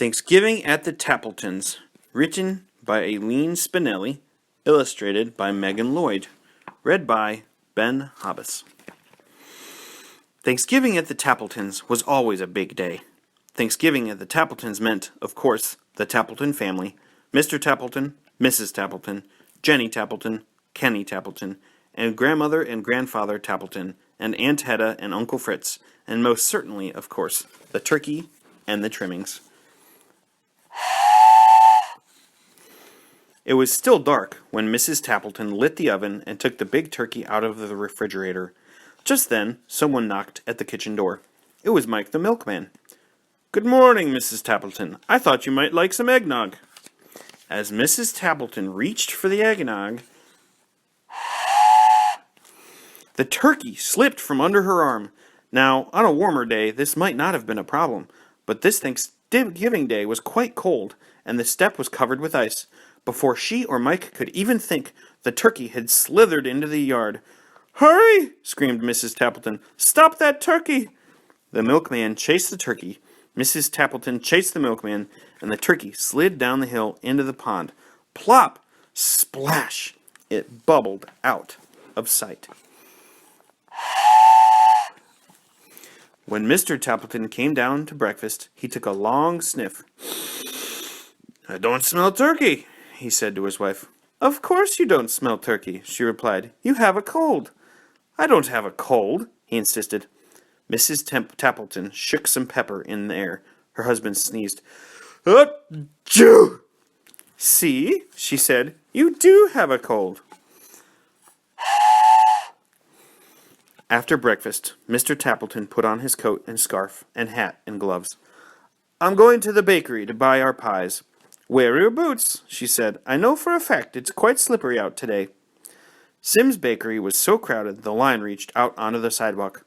Thanksgiving at the Tappletons, written by Aileen Spinelli, illustrated by Megan Lloyd, read by Ben Hobbes. Thanksgiving at the Tappletons was always a big day. Thanksgiving at the Tappletons meant, of course, the Tappleton family, Mr. Tappleton, Mrs. Tappleton, Jenny Tappleton, Kenny Tappleton, and Grandmother and Grandfather Tappleton, and Aunt Hedda and Uncle Fritz, and most certainly, of course, the turkey and the trimmings. It was still dark when Mrs. Tappleton lit the oven and took the big turkey out of the refrigerator. Just then, someone knocked at the kitchen door. It was Mike the milkman. "Good morning, Mrs. Tappleton. I thought you might like some eggnog." As Mrs. Tappleton reached for the eggnog, the turkey slipped from under her arm. Now, on a warmer day, this might not have been a problem, but this Thanksgiving day was quite cold, and the step was covered with ice. Before she or Mike could even think, the turkey had slithered into the yard. "Hurry!" screamed Mrs. Tappleton. "Stop that turkey!" The milkman chased the turkey. Mrs. Tappleton chased the milkman, and the turkey slid down the hill into the pond. Plop! Splash! It bubbled out of sight. When Mr. Tappleton came down to breakfast, he took a long sniff. "I don't smell turkey," he said to his wife. "Of course you don't smell turkey," she replied. "You have a cold." "I don't have a cold," he insisted. Mrs. Tappleton shook some pepper in the air. Her husband sneezed. "Achoo!" "See," she said, "you do have a cold." After breakfast, Mr. Tappleton put on his coat and scarf and hat and gloves. "I'm going to the bakery to buy our pies." "Wear your boots," she said. "I know for a fact it's quite slippery out today." Sim's bakery was so crowded the line reached out onto the sidewalk.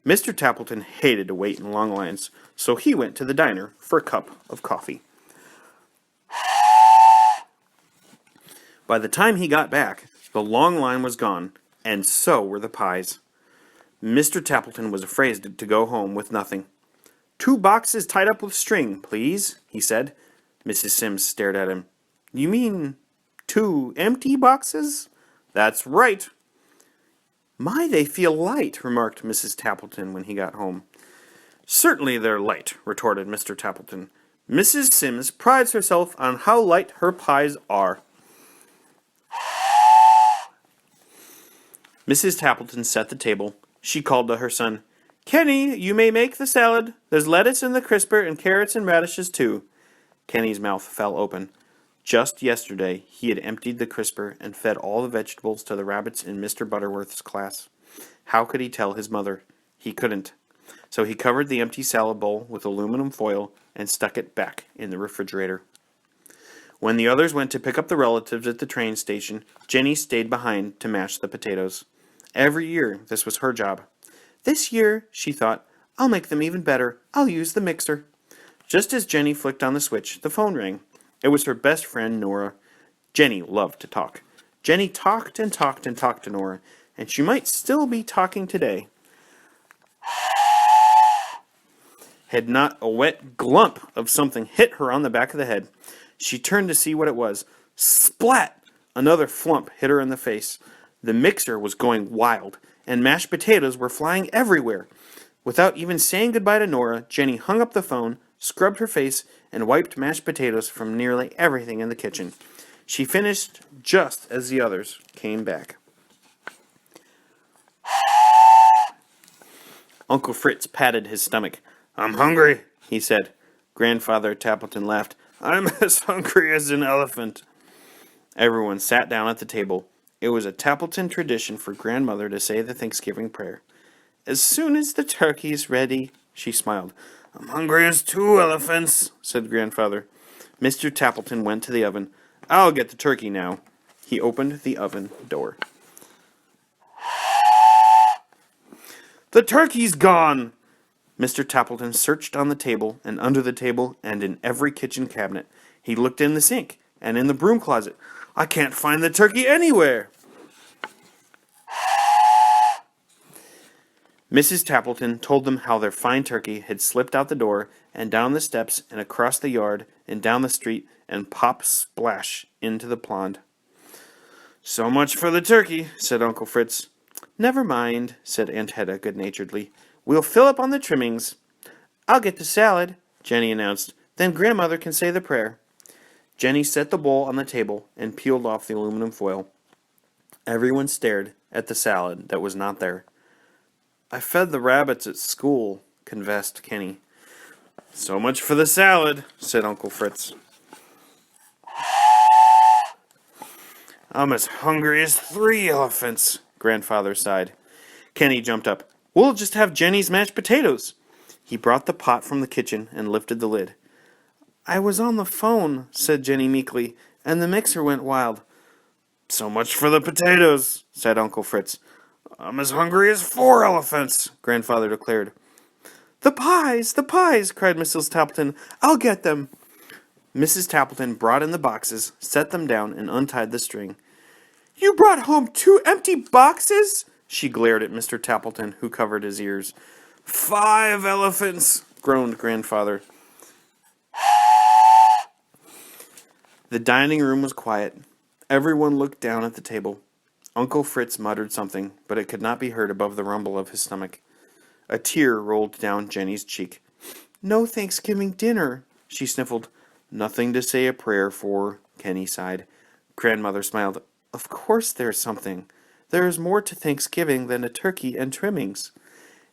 Mr. Tappleton hated to wait in long lines, so he went to the diner for a cup of coffee. By the time he got back, the long line was gone, and so were the pies. Mr. Tappleton was afraid to go home with nothing. "2 boxes tied up with string, please," he said. Mrs. Sims stared at him. "You mean 2 empty boxes?" "That's right." "My, they feel light," remarked Mrs. Tappleton when he got home. "Certainly they're light," retorted Mr. Tappleton. "Mrs. Sims prides herself on how light her pies are." Mrs. Tappleton set the table. She called to her son. "Kenny, you may make the salad. There's lettuce in the crisper and carrots and radishes too." Kenny's mouth fell open. Just yesterday, he had emptied the crisper and fed all the vegetables to the rabbits in Mr. Butterworth's class. How could he tell his mother? He couldn't. So he covered the empty salad bowl with aluminum foil and stuck it back in the refrigerator. When the others went to pick up the relatives at the train station, Jenny stayed behind to mash the potatoes. Every year, this was her job. "This year," she thought, "I'll make them even better. I'll use the mixer." Just as Jenny flicked on the switch, the phone rang. It was her best friend, Nora. Jenny loved to talk. Jenny talked and talked and talked to Nora, and she might still be talking today. Had not a wet glump of something hit her on the back of the head. She turned to see what it was. Splat! Another flump hit her in the face. The mixer was going wild, and mashed potatoes were flying everywhere. Without even saying goodbye to Nora, Jenny hung up the phone, scrubbed her face, and wiped mashed potatoes from nearly everything in the kitchen. She finished just as the others came back. Uncle Fritz patted his stomach. "I'm hungry," he said. Grandfather Tappleton laughed. "I'm as hungry as an elephant." Everyone sat down at the table. It was a Tappleton tradition for Grandmother to say the Thanksgiving prayer. "As soon as the turkey's ready," she smiled. "I'm hungry as 2 elephants," said Grandfather. Mr. Tappleton went to the oven. "I'll get the turkey now." He opened the oven door. "The turkey's gone!" Mr. Tappleton searched on the table and under the table and in every kitchen cabinet. He looked in the sink and in the broom closet. "I can't find the turkey anywhere." Mrs. Tappleton told them how their fine turkey had slipped out the door and down the steps and across the yard and down the street and pop splash into the pond. "So much for the turkey," said Uncle Fritz. "Never mind," said Aunt Hedda good-naturedly. "We'll fill up on the trimmings." "I'll get the salad," Jenny announced. "Then Grandmother can say the prayer." Jenny set the bowl on the table and peeled off the aluminum foil. Everyone stared at the salad that was not there. "I fed the rabbits at school," confessed Kenny. "So much for the salad," said Uncle Fritz. "I'm as hungry as 3 elephants," Grandfather sighed. Kenny jumped up. "We'll just have Jenny's mashed potatoes." He brought the pot from the kitchen and lifted the lid. "I was on the phone," said Jenny meekly, "and the mixer went wild." "So much for the potatoes," said Uncle Fritz. "I'm as hungry as 4 elephants," Grandfather declared. The pies, cried Mrs. Tappleton. "I'll get them." Mrs. Tappleton brought in the boxes, set them down, and untied the string. "You brought home 2 empty boxes?" She glared at Mr. Tappleton, who covered his ears. 5 elephants, groaned Grandfather. The dining room was quiet. Everyone looked down at the table. Uncle Fritz muttered something, but it could not be heard above the rumble of his stomach. A tear rolled down Jenny's cheek. "No Thanksgiving dinner," she sniffled. "Nothing to say a prayer for," Kenny sighed. Grandmother smiled. "Of course there's something. There is more to Thanksgiving than a turkey and trimmings."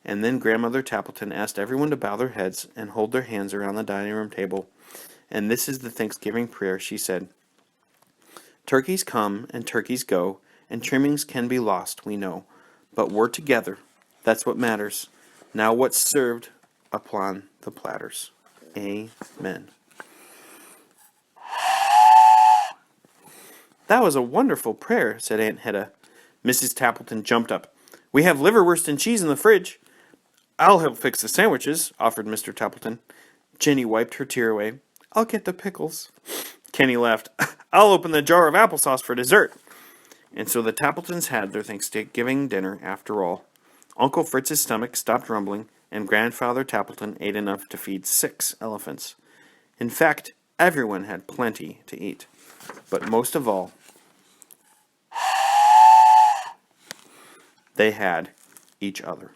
And then Grandmother Tappleton asked everyone to bow their heads and hold their hands around the dining room table. And this is the Thanksgiving prayer, she said. "Turkeys come and turkeys go, and trimmings can be lost, we know. But we're together. That's what matters. Now what's served upon the platters. Amen." "That was a wonderful prayer," said Aunt Hedda. Mrs. Tappleton jumped up. "We have liverwurst and cheese in the fridge." "I'll help fix the sandwiches," offered Mr. Tappleton. Jenny wiped her tear away. "I'll get the pickles." Kenny laughed. "I'll open the jar of applesauce for dessert." And so the Tappletons had their Thanksgiving dinner after all. Uncle Fritz's stomach stopped rumbling, and Grandfather Tappleton ate enough to feed 6 elephants. In fact, everyone had plenty to eat. But most of all, they had each other.